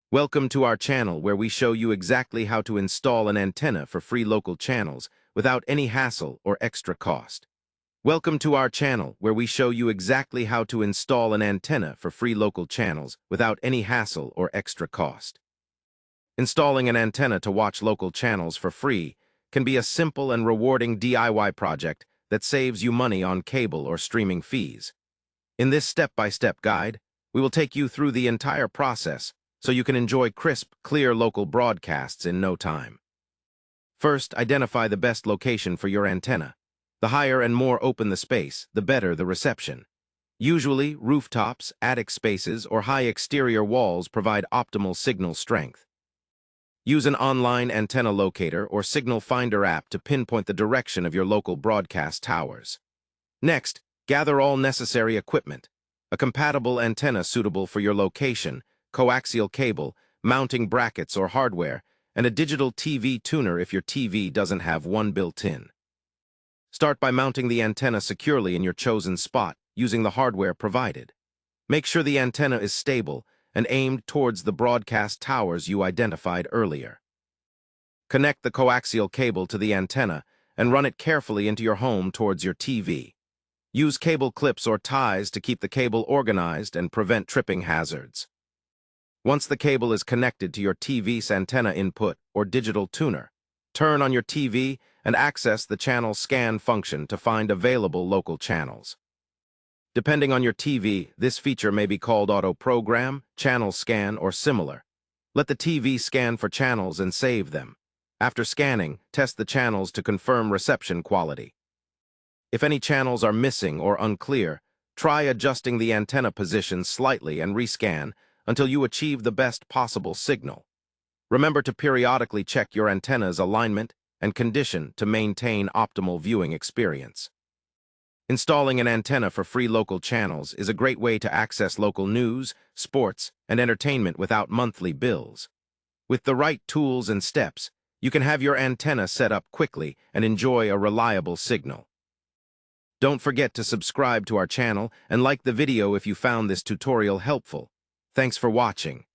Welcome to our channel where we show you exactly how to install an antenna for free local channels without any hassle or extra cost. Welcome to our channel where we show you exactly how to install an antenna for free local channels without any hassle or extra cost. Installing an antenna to watch local channels for free can be a simple and rewarding DIY project that saves you money on cable or streaming fees. In this step-by-step guide, we will take you through the entire process so you can enjoy crisp, clear local broadcasts in no time. First, identify the best location for your antenna. The higher and more open the space, the better the reception. Usually, rooftops, attic spaces, or high exterior walls provide optimal signal strength. Use an online antenna locator or signal finder app to pinpoint the direction of your local broadcast towers. Next, gather all necessary equipment. A compatible antenna suitable for your location, coaxial cable, mounting brackets or hardware, and a digital TV tuner if your TV doesn't have one built in. Start by mounting the antenna securely in your chosen spot using the hardware provided. Make sure the antenna is stable and aimed towards the broadcast towers you identified earlier. Connect the coaxial cable to the antenna and run it carefully into your home towards your TV. Use cable clips or ties to keep the cable organized and prevent tripping hazards. Once the cable is connected to your TV's antenna input or digital tuner, turn on your TV and access the channel scan function to find available local channels. Depending on your TV, this feature may be called auto program, channel scan, or similar. Let the TV scan for channels and save them. After scanning, test the channels to confirm reception quality. If any channels are missing or unclear, try adjusting the antenna position slightly and rescan until you achieve the best possible signal. Remember to periodically check your antenna's alignment and condition to maintain optimal viewing experience. Installing an antenna for free local channels is a great way to access local news, sports, and entertainment without monthly bills. With the right tools and steps, you can have your antenna set up quickly and enjoy a reliable signal. Don't forget to subscribe to our channel and like the video if you found this tutorial helpful. Thanks for watching.